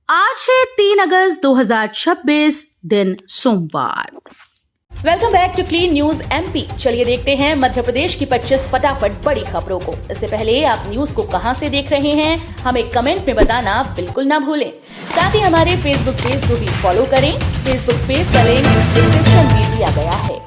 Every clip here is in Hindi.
आज है 3 अगस्त 2026, दिन सोमवार। Welcome back to Clean News MP. चलिए देखते हैं मध्य प्रदेश की 25 फटाफट बड़ी खबरों को। इससे पहले आप न्यूज को कहां से देख रहे हैं, हमें कमेंट में बताना बिल्कुल ना भूलें। साथ ही हमारे फेसबुक पेज को भी फॉलो करें। फेसबुक पेज का लिंक डिस्क्रिप्शन में दिया गया है।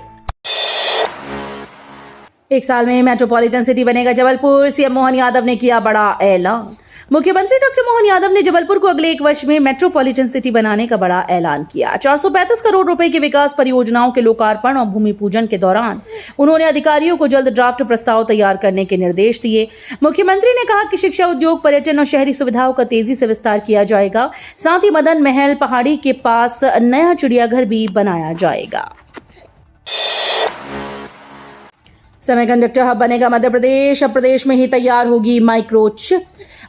एक साल में मेट्रोपॉलिटन सिटी बनेगा जबलपुर, सीएम मोहन यादव ने किया बड़ा ऐलान। मुख्यमंत्री डॉक्टर मोहन यादव ने जबलपुर को अगले 1 वर्ष में मेट्रोपॉलिटन सिटी बनाने का बड़ा ऐलान किया। 435 करोड़ रुपए की विकास परियोजनाओं के लोकार्पण और भूमि पूजन के दौरान उन्होंने अधिकारियों को जल्द ड्राफ्ट प्रस्ताव तैयार करने के निर्देश दिए। मुख्यमंत्री ने कहा कि शिक्षा, उद्योग, पर्यटन और शहरी सुविधाओं का तेजी से विस्तार किया जाएगा। साथ ही मदन महल पहाड़ी के पास नया चिड़ियाघर भी बनाया जाएगा। सेमीकंडक्टर हब बनेगा मध्य प्रदेश, अब प्रदेश में ही तैयार होगी माइक्रोचिप।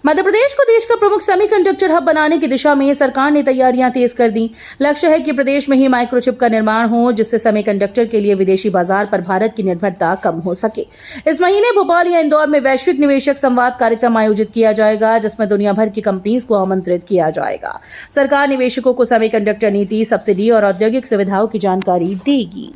मध्य प्रदेश को देश का प्रमुख सेमीकंडक्टर हब बनाने की दिशा में सरकार ने तैयारियां तेज कर दी। लक्ष्य है कि प्रदेश में ही माइक्रोचिप का निर्माण हो, जिससे सेमीकंडक्टर के लिए विदेशी बाजार पर भारत की निर्भरता कम हो सके। इस महीने भोपाल या इंदौर में वैश्विक निवेशक संवाद कार्यक्रम आयोजित किया जाएगा, जिसमें दुनिया भर की कंपनीज को आमंत्रित किया जाएगा। सरकार निवेशकों को सेमीकंडक्टर नीति, सब्सिडी और औद्योगिक सुविधाओं की जानकारी देगी।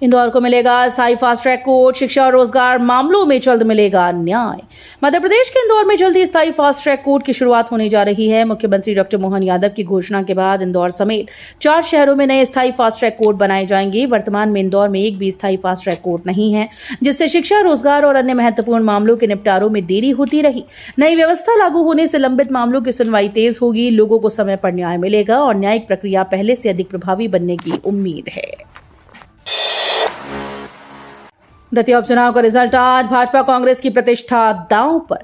इंदौर को मिलेगा स्थायी फास्ट ट्रैक कोर्ट, शिक्षा और रोजगार मामलों में जल्द मिलेगा न्याय। मध्य प्रदेश के इंदौर में जल्द ही स्थायी फास्ट ट्रैक कोर्ट की शुरुआत होने जा रही है। मुख्यमंत्री डॉक्टर मोहन यादव की घोषणा के बाद इंदौर समेत 4 शहरों में नए स्थायी फास्ट ट्रैक कोर्ट बनाए जाएंगे। वर्तमान में इंदौर में एक भी स्थायी फास्ट ट्रैक कोर्ट नहीं है, जिससे शिक्षा, रोजगार और अन्य महत्वपूर्ण मामलों के निपटारों में देरी होती रही। नई व्यवस्था लागू होने से लंबित मामलों की सुनवाई तेज होगी, लोगों को समय पर न्याय मिलेगा और न्यायिक प्रक्रिया पहले से अधिक प्रभावी बनने की उम्मीद है। दतिया उपचुनाव का रिजल्ट आज, भाजपा कांग्रेस की प्रतिष्ठा दांव पर।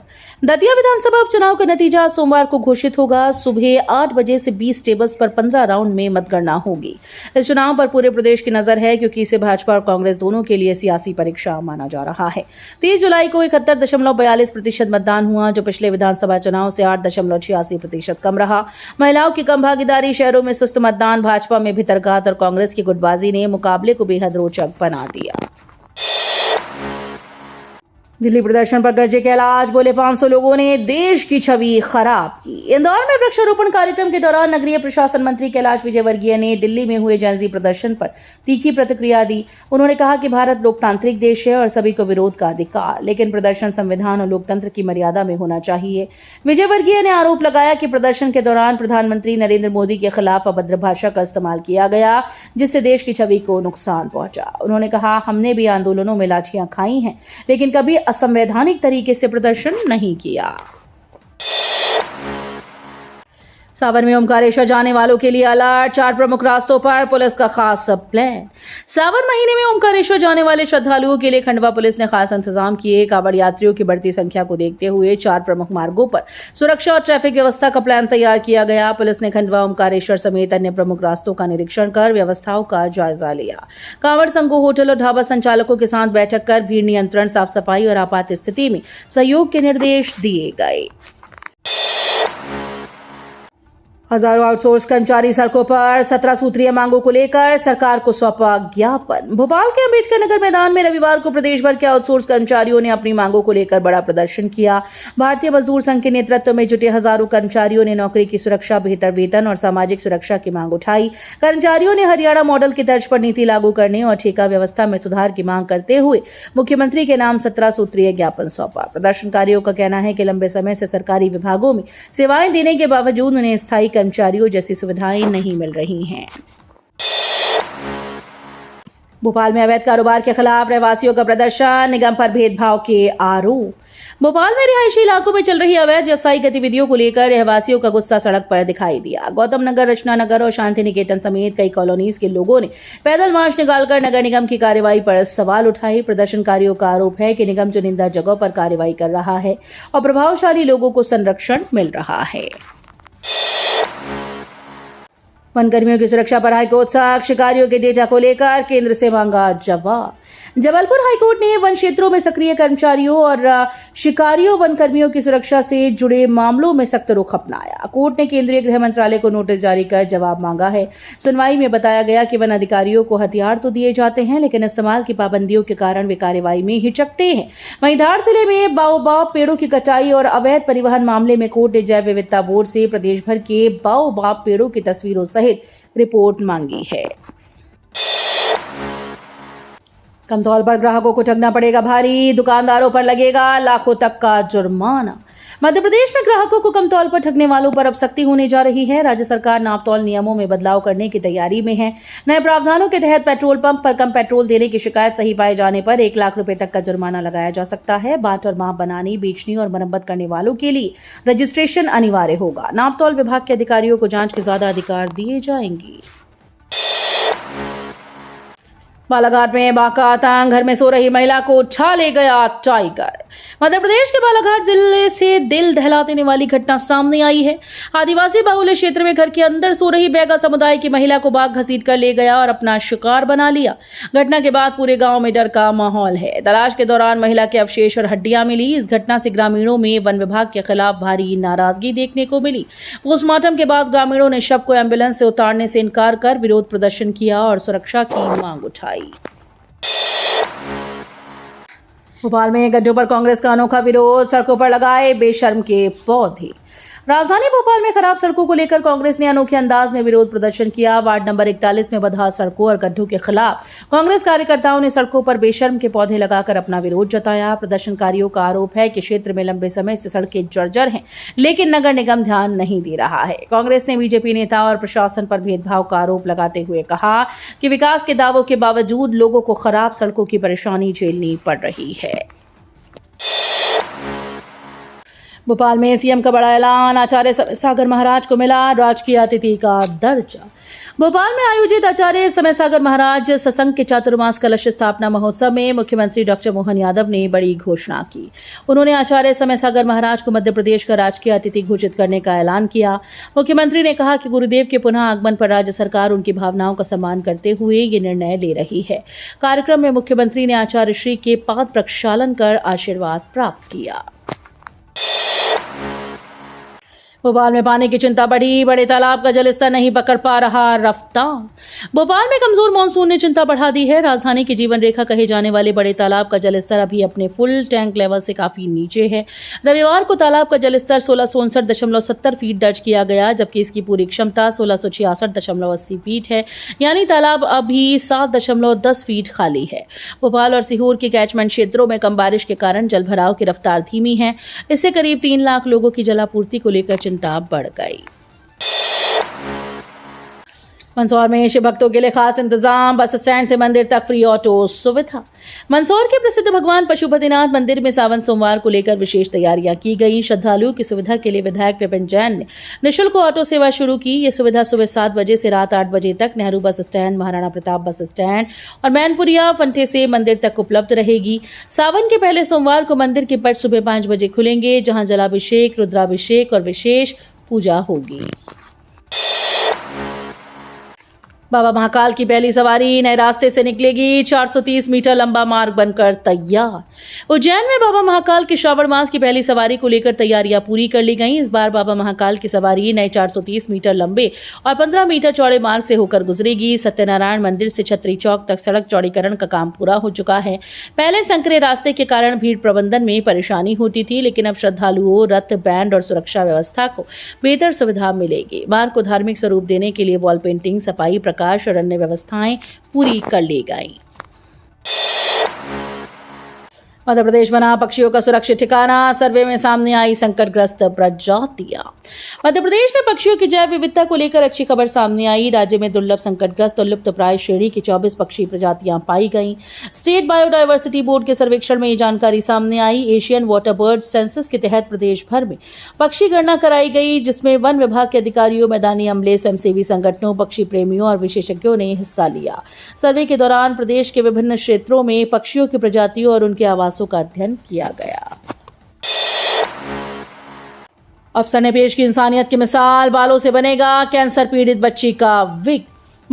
दतिया विधानसभा उपचुनाव का नतीजा सोमवार को घोषित होगा। सुबह 8 बजे से 20 टेबल्स पर 15 राउंड में मतगणना होगी। इस चुनाव पर पूरे प्रदेश की नजर है, क्योंकि इसे भाजपा और कांग्रेस दोनों के लिए सियासी परीक्षा माना जा रहा है। 30 जुलाई को 71.42% मतदान हुआ, जो पिछले विधानसभा चुनाव से 8.86% कम रहा। महिलाओं की कम भागीदारी, शहरों में सुस्त मतदान, भाजपा में भितरघात और कांग्रेस की गुटबाजी ने मुकाबले को बेहद रोचक बना दिया। दिल्ली प्रदर्शन पर गरजे कैलाश, बोले 500 लोगों ने देश की छवि खराब की। इंदौर में वृक्षारोपण कार्यक्रम के दौरान नगरीय प्रशासन मंत्री कैलाश विजयवर्गीय ने दिल्ली में हुए जेनजी प्रदर्शन पर तीखी प्रतिक्रिया दी। उन्होंने कहा कि भारत लोकतांत्रिक देश है और सभी को विरोध का अधिकार, लेकिन प्रदर्शन संविधान और लोकतंत्र की मर्यादा में होना चाहिए। विजयवर्गीय ने आरोप लगाया कि प्रदर्शन के दौरान प्रधानमंत्री नरेंद्र मोदी के खिलाफ अभद्र भाषा का इस्तेमाल किया गया, जिससे देश की छवि को नुकसान पहुंचा। उन्होंने कहा, हमने भी आंदोलनों में लाठियां खाई हैं, लेकिन कभी असंवैधानिक तरीके से प्रदर्शन नहीं किया। सावन में ओमकारेश्वर जाने वालों के लिए अलर्ट, 4 प्रमुख रास्तों पर पुलिस का खास प्लान। सावन महीने में ओमकारेश्वर जाने वाले श्रद्धालुओं के लिए खंडवा पुलिस ने खास इंतजाम किए। कांवड़ यात्रियों की बढ़ती संख्या को देखते हुए 4 प्रमुख मार्गों पर सुरक्षा और ट्रैफिक व्यवस्था का प्लान तैयार किया गया। पुलिस ने खंडवा, ओमकारेश्वर समेत अन्य प्रमुख रास्तों का निरीक्षण कर व्यवस्थाओं का जायजा लिया। कांवड़ संघों, होटल और ढाबा संचालकों के साथ बैठक कर भीड़ नियंत्रण, साफ सफाई और आपात स्थिति में सहयोग के निर्देश दिए गए। हजारों आउटसोर्स कर्मचारी सड़कों पर 17 सूत्रीय मांगों को लेकर सरकार को सौंपा ज्ञापन। भोपाल के अंबेडकर नगर मैदान में रविवार को प्रदेश भर के आउटसोर्स कर्मचारियों ने अपनी मांगों को लेकर बड़ा प्रदर्शन किया। भारतीय मजदूर संघ के नेतृत्व में जुटे हजारों कर्मचारियों ने नौकरी की सुरक्षा, बेहतर वेतन और सामाजिक सुरक्षा की मांग उठाई। कर्मचारियों ने हरियाणा मॉडल की तर्ज पर नीति लागू करने और ठेका व्यवस्था में सुधार की मांग करते हुए मुख्यमंत्री के नाम 17 सूत्रीय ज्ञापन सौंपा। प्रदर्शनकारियों का कहना है कि लंबे समय से सरकारी विभागों में सेवाएं देने के बावजूद उन्हें स्थायी कर्मचारियों जैसी सुविधाएं नहीं मिल रही हैं। भोपाल में अवैध कारोबार के खिलाफ रहवासियों का प्रदर्शन, निगम पर भेदभाव के आरोप। भोपाल में रिहायशी इलाकों में चल रही अवैध व्यवसायिक गतिविधियों को लेकर रहवासियों का गुस्सा सड़क पर दिखाई दिया। गौतम नगर, रचना नगर और शांति निकेतन समेत कई कॉलोनीज के लोगों ने पैदल मार्च निकालकर नगर निगम की कार्रवाई पर सवाल उठाए। प्रदर्शनकारियों का आरोप है कि निगम चुनिंदा जगहों पर कार्रवाई कर रहा है और प्रभावशाली लोगों को संरक्षण मिल रहा है। वनकर्मियों की सुरक्षा पर हाईकोर्ट सख्त, शिकारियों के डेटा को लेकर केंद्र से मांगा जवाब। जबलपुर हाईकोर्ट ने वन क्षेत्रों में सक्रिय कर्मचारियों और शिकारियों वन कर्मियों की सुरक्षा से जुड़े मामलों में सख्त रुख अपनाया। कोर्ट ने केंद्रीय गृह मंत्रालय को नोटिस जारी कर जवाब मांगा है। सुनवाई में बताया गया कि वन अधिकारियों को हथियार तो दिए जाते हैं, लेकिन इस्तेमाल की पाबंदियों के कारण वे कार्रवाई में हिचकते हैं। वहीं धार जिले में बाओबाब पेड़ों की कटाई और अवैध परिवहन मामले में कोर्ट ने जैव विविधता बोर्ड से प्रदेश भर के बाओबाब पेड़ों की तस्वीरों सहित रिपोर्ट मांगी है। कम तौर पर ग्राहकों को ठगना पड़ेगा भारी, दुकानदारों पर लगेगा लाखों तक का जुर्माना। मध्य प्रदेश में ग्राहकों को कम तौल पर ठगने वालों पर अब सख्ती होने जा रही है। राज्य सरकार नापतौल नियमों में बदलाव करने की तैयारी में है। नए प्रावधानों के तहत पेट्रोल पंप पर कम पेट्रोल देने की शिकायत सही पाए जाने पर 1 लाख रुपए तक का जुर्माना लगाया जा सकता है। बाट और माप बनाने, बेचने और मरम्मत करने वालों के लिए रजिस्ट्रेशन अनिवार्य होगा। नापतौल विभाग के अधिकारियों को जांच के ज्यादा अधिकार दिए जाएंगे। बालाघाट में बाघ का आतंक, घर में सो रही महिला को उठा ले गया टाइगर। मध्य प्रदेश के बालाघाट जिले से दिल दहला देने वाली घटना सामने आई है। आदिवासी बाहुल्य क्षेत्र में घर के अंदर सो रही बैगा समुदाय की महिला को बाघ घसीट कर ले गया और अपना शिकार बना लिया। घटना के बाद पूरे गांव में डर का माहौल है। तलाश के दौरान महिला के अवशेष और हड्डियां मिली। इस घटना से ग्रामीणों में वन विभाग के खिलाफ भारी नाराजगी देखने को मिली। पोस्टमार्टम के बाद ग्रामीणों ने शव को एम्बुलेंस से उतारने से इनकार कर विरोध प्रदर्शन किया और सुरक्षा की मांग उठाई। भोपाल में गड्ढों पर कांग्रेस का अनोखा विरोध, सड़कों पर लगाए बेशर्म के पौधे। राजधानी भोपाल में खराब सड़कों को लेकर कांग्रेस ने अनोखे अंदाज में विरोध प्रदर्शन किया। वार्ड नंबर 41 में बदहाल सड़कों और गड्ढों के खिलाफ कांग्रेस कार्यकर्ताओं ने सड़कों पर बेशर्म के पौधे लगाकर अपना विरोध जताया। प्रदर्शनकारियों का आरोप है कि क्षेत्र में लंबे समय से सड़कें जर्जर हैं, लेकिन नगर निगम ध्यान नहीं दे रहा है। कांग्रेस ने बीजेपी नेता और प्रशासन पर भेदभाव का आरोप लगाते हुए कहा कि विकास के दावों के बावजूद लोगों को खराब सड़कों की परेशानी झेलनी पड़ रही है। भोपाल में सीएम का बड़ा ऐलान, आचार्य समय सागर महाराज को मिला राजकीय अतिथि का दर्जा। भोपाल में आयोजित आचार्य समय सागर महाराज सत्संग के चातुर्मास कलश स्थापना महोत्सव में मुख्यमंत्री डॉक्टर मोहन यादव ने बड़ी घोषणा की। उन्होंने आचार्य समय सागर महाराज को मध्य प्रदेश का राजकीय अतिथि घोषित करने का ऐलान किया। मुख्यमंत्री ने कहा कि गुरुदेव के पुनः आगमन पर राज्य सरकार उनकी भावनाओं का सम्मान करते हुए ये निर्णय ले रही है। कार्यक्रम में मुख्यमंत्री ने आचार्य श्री के पाद प्रक्षालन कर आशीर्वाद प्राप्त किया। भोपाल में पानी की चिंता बढ़ी, बड़े तालाब का जलस्तर नहीं पकड़ पा रहा रफ्तार। भोपाल में कमजोर मानसून ने चिंता बढ़ा दी है। राजधानी की जीवन रेखा कहे जाने वाले बड़े तालाब का जलस्तर अभी अपने फुल टैंक लेवल से काफी नीचे है। रविवार को तालाब का जलस्तर 1669.70 फीट दर्ज किया गया, जबकि इसकी पूरी क्षमता 1666.80 फीट है, यानी तालाब अभी 7.10 फीट खाली है। भोपाल और सीहोर के कैचमेंट क्षेत्रों में कम बारिश के कारण जलभराव की रफ्तार धीमी है। इससे करीब 3 लाख लोगों की जलापूर्ति को लेकर चिंता बढ़ गई। मंदसौर में शिव भक्तों के लिए खास इंतजाम, बस स्टैंड से मंदिर तक फ्री ऑटो सुविधा। मंदसौर के प्रसिद्ध भगवान पशुपतिनाथ मंदिर में सावन सोमवार को लेकर विशेष तैयारियां की गई। श्रद्धालुओं की सुविधा के लिए विधायक विपिन जैन ने निःशुल्क ऑटो सेवा शुरू की। ये सुविधा सुबह 7 बजे से रात 8 बजे तक Nehru bus stand, Maharana Pratap bus stand और मैनपुरिया फंटे से मंदिर तक उपलब्ध रहेगी। सावन के पहले सोमवार को मंदिर के पट सुबह 5 बजे खुलेंगे, जहां जलाभिषेक, रुद्राभिषेक और विशेष पूजा होगी। बाबा महाकाल की पहली सवारी नए रास्ते से निकलेगी। 430 मीटर लंबा मार्ग बनकर तैयार। उज्जैन में बाबा महाकाल के श्रावण मास की पहली सवारी को लेकर तैयारियां पूरी कर ली गई। इस बार बाबा महाकाल की सवारी नए 430 मीटर लंबे और 15 मीटर चौड़े मार्ग से होकर गुजरेगी। सत्यनारायण मंदिर से छतरी चौक तक सड़क चौड़ीकरण का काम पूरा हो चुका है। पहले संकरे रास्ते के कारण भीड़ प्रबंधन में परेशानी होती थी, लेकिन अब श्रद्धालुओं, रथ, बैंड और सुरक्षा व्यवस्था को बेहतर सुविधा मिलेगी। मार्ग को धार्मिक स्वरूप देने के लिए वॉल पेंटिंग, सफाई, प्रकाश और अन्य व्यवस्थाएं पूरी कर ली गई। मध्य प्रदेश बना पक्षियों का सुरक्षित ठिकाना, सर्वे में सामने आई संकटग्रस्त प्रजातियां। मध्य प्रदेश में पक्षियों की जैव विविधता को लेकर अच्छी खबर सामने आई। राज्य में दुर्लभ, संकटग्रस्त और लुप्तप्राय श्रेणी की 24 पक्षी प्रजातियां पाई गईं। स्टेट बायोडायवर्सिटी बोर्ड के सर्वेक्षण में ये जानकारी सामने आई। एशियन वाटर बर्ड सेंसस के तहत प्रदेश भर में पक्षी गणना कराई गई, जिसमें वन विभाग के अधिकारियों, मैदानी अमले, स्वयंसेवी संगठनों, पक्षी प्रेमियों और विशेषज्ञों ने हिस्सा लिया। सर्वे के दौरान प्रदेश के विभिन्न क्षेत्रों में पक्षियों की प्रजातियों और उनके आवासों का अध्ययन किया गया। अफसर ने पेश की इंसानियत की मिसाल, बालों से बनेगा कैंसर पीड़ित बच्ची का विग।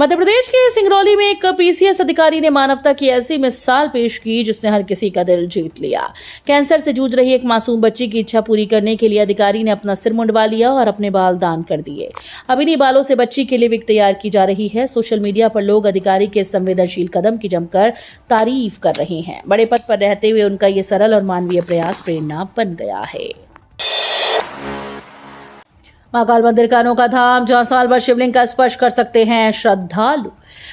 मध्य प्रदेश के सिंगरौली में एक पीसीएस अधिकारी ने मानवता की ऐसी मिसाल पेश की जिसने हर किसी का दिल जीत लिया। कैंसर से जूझ रही एक मासूम बच्ची की इच्छा पूरी करने के लिए अधिकारी ने अपना सिर मुंडवा लिया और अपने बाल दान कर दिए। अब इन्हीं बालों से बच्ची के लिए विग तैयार की जा रही है। सोशल मीडिया पर लोग अधिकारी के संवेदनशील कदम की जमकर तारीफ कर रहे हैं। बड़े पद पर रहते हुए उनका ये सरल और मानवीय प्रयास प्रेरणा बन गया है। महाकाल मंदिर का अनोखा धाम, जहां साल भर शिवलिंग का स्पर्श कर सकते हैं श्रद्धालु।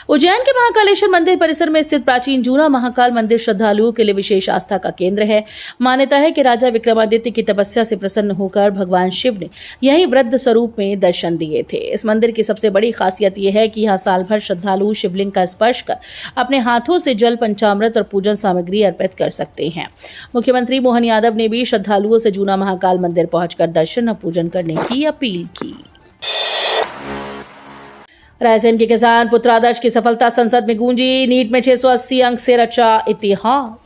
उज्जैन के महाकालेश्वर मंदिर परिसर में स्थित प्राचीन जूना महाकाल मंदिर श्रद्धालुओं के लिए विशेष आस्था का केंद्र है। मान्यता है कि राजा विक्रमादित्य की तपस्या से प्रसन्न होकर भगवान शिव ने यही वृद्ध स्वरूप में दर्शन दिए थे। इस मंदिर की सबसे बड़ी खासियत यह है कि यहाँ साल भर श्रद्धालु शिवलिंग का स्पर्श कर अपने हाथों से जल, पंचामृत और पूजन सामग्री अर्पित कर सकते हैं। मुख्यमंत्री मोहन यादव ने भी श्रद्धालुओं से जूना महाकाल मंदिर पहुंचकर दर्शन और पूजन करने की अपील की। रायसेन के किसान पुत्र आदर्श की सफलता संसद में गूंजी। नीट में 680 अंक से रचा इतिहास।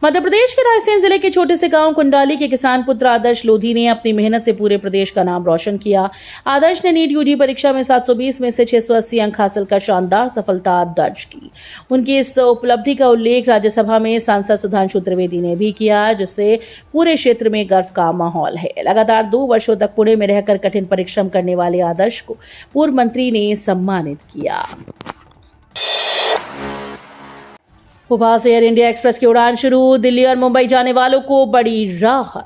मध्य प्रदेश के रायसेन जिले के छोटे से गांव कुंडाली के किसान पुत्र आदर्श लोधी ने अपनी मेहनत से पूरे प्रदेश का नाम रोशन किया। आदर्श ने नीट यूजी परीक्षा में 720 में से 680 अंक हासिल कर शानदार सफलता दर्ज की। उनकी इस उपलब्धि का उल्लेख राज्यसभा में सांसद सुधांशु त्रिवेदी ने भी किया, जिससे पूरे क्षेत्र में गर्व का माहौल है। लगातार 2 वर्षों तक पुणे में रहकर कठिन परिश्रम करने वाले आदर्श को पूर्व मंत्री ने सम्मानित किया। भोपाल से एयर इंडिया एक्सप्रेस की उड़ान शुरू। दिल्ली और मुंबई जाने वालों को बड़ी राहत।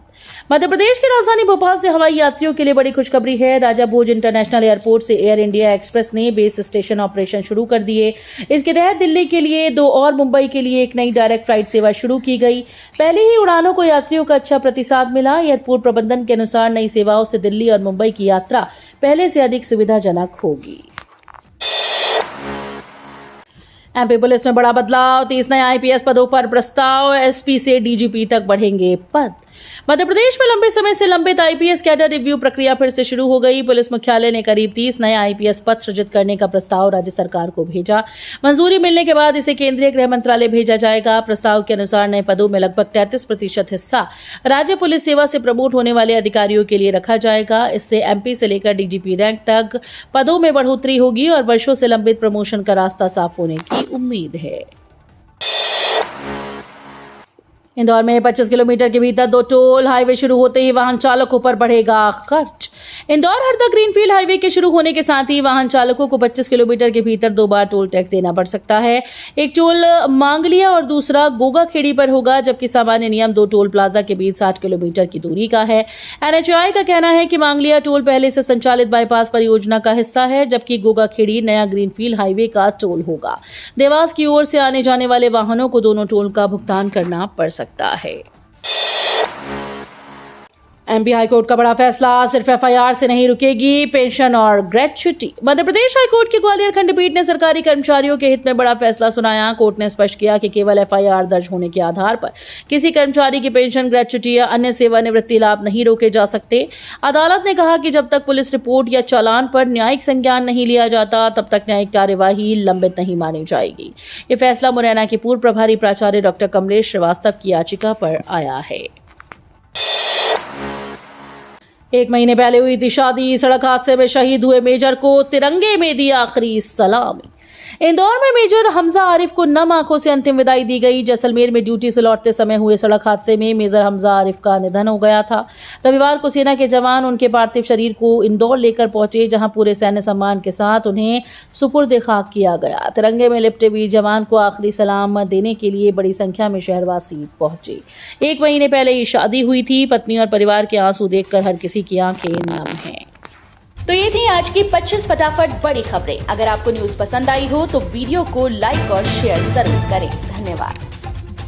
मध्य प्रदेश की राजधानी भोपाल से हवाई यात्रियों के लिए बड़ी खुशखबरी है। राजा भोज इंटरनेशनल एयरपोर्ट से एयर इंडिया एक्सप्रेस ने बेस स्टेशन ऑपरेशन शुरू कर दिए। इसके तहत दिल्ली के लिए 2 और मुंबई के लिए एक नई डायरेक्ट फ्लाइट सेवा शुरू की गई। पहले ही उड़ानों को यात्रियों का अच्छा प्रतिसाद मिला। एयरपोर्ट प्रबंधन के अनुसार नई सेवाओं से दिल्ली और मुंबई की यात्रा पहले से अधिक सुविधाजनक होगी। एमपी पुलिस में बड़ा बदलाव। 30 नए आईपीएस पदों पर प्रस्ताव। एसपी से डीजीपी तक बढ़ेंगे पद। मध्य प्रदेश में लंबे समय से लंबित आईपीएस कैडर रिव्यू प्रक्रिया फिर से शुरू हो गई। पुलिस मुख्यालय ने करीब 30 नए आईपीएस पद सृजित करने का प्रस्ताव राज्य सरकार को भेजा। मंजूरी मिलने के बाद इसे केंद्रीय गृह मंत्रालय भेजा जाएगा। प्रस्ताव के अनुसार नए पदों में लगभग 33% हिस्सा राज्य पुलिस सेवा से प्रमोट होने वाले अधिकारियों के लिए रखा जाएगा। इससे एमपी से लेकर डीजीपी रैंक तक पदों में बढ़ोतरी होगी और वर्षों से लंबित प्रमोशन का रास्ता साफ होने की उम्मीद है। इंदौर में 25 किलोमीटर के भीतर 2 टोल। हाईवे शुरू होते ही वाहन चालकों पर बढ़ेगा खर्च। इंदौर हरदा ग्रीनफील्ड हाईवे के शुरू होने के साथ ही वाहन चालकों को 25 किलोमीटर के भीतर 2 बार टोल टैक्स देना पड़ सकता है। एक टोल मांगलिया और दूसरा गोगाखेड़ी पर होगा, जबकि सामान्य नियम 2 टोल प्लाजा के बीच 60 किलोमीटर की दूरी का है। एनएचएआई का कहना है कि मांगलिया टोल पहले से संचालित बाईपास परियोजना का हिस्सा है, जबकि गोगाखेड़ी नया ग्रीनफील्ड हाईवे का टोल होगा। देवास की ओर से आने जाने वाले वाहनों को दोनों टोल का भुगतान करना पड़ सकता है। एमपी हाईकोर्ट का बड़ा फैसला। सिर्फ एफआईआर से नहीं रुकेगी पेंशन और ग्रेच्युटी। मध्य प्रदेश हाईकोर्ट की ग्वालियर खंडपीठ ने सरकारी कर्मचारियों के हित में बड़ा फैसला सुनाया। कोर्ट ने स्पष्ट किया कि केवल एफआईआर दर्ज होने के आधार पर किसी कर्मचारी की पेंशन, ग्रेच्युटी या अन्य सेवानिवृत्ति लाभ नहीं रोके जा सकते। अदालत ने कहा कि जब तक पुलिस रिपोर्ट या चालान पर न्यायिक संज्ञान नहीं लिया जाता, तब तक न्यायिक कार्यवाही लंबित नहीं मानी जाएगी। ये फैसला मुरैना के पूर्व प्रभारी प्राचार्य डॉक्टर कमलेश श्रीवास्तव की याचिका पर आया है। 1 महीने पहले हुई थी शादी। सड़क हादसे में शहीद हुए मेजर को तिरंगे में दी आखिरी सलामी। इंदौर में मेजर हमजा आरिफ को नम आंखों से अंतिम विदाई दी गई। जैसलमेर में ड्यूटी से लौटते समय हुए सड़क हादसे में मेजर हमजा आरिफ का निधन हो गया था। रविवार को सेना के जवान उनके पार्थिव शरीर को इंदौर लेकर पहुंचे, जहां पूरे सैन्य सम्मान के साथ उन्हें सुपुर्द खाक किया गया। तिरंगे में लिपटे वीर जवान को आखिरी सलाम देने के लिए बड़ी संख्या में शहरवासी पहुंचे। 1 महीने पहले ये शादी हुई थी। पत्नी और परिवार के आंसू देखकर हर किसी की आंखें नम हैं। तो ये थी आज की 25 फटाफट बड़ी खबरें। अगर आपको न्यूज पसंद आई हो तो वीडियो को लाइक और शेयर जरूर करें। धन्यवाद।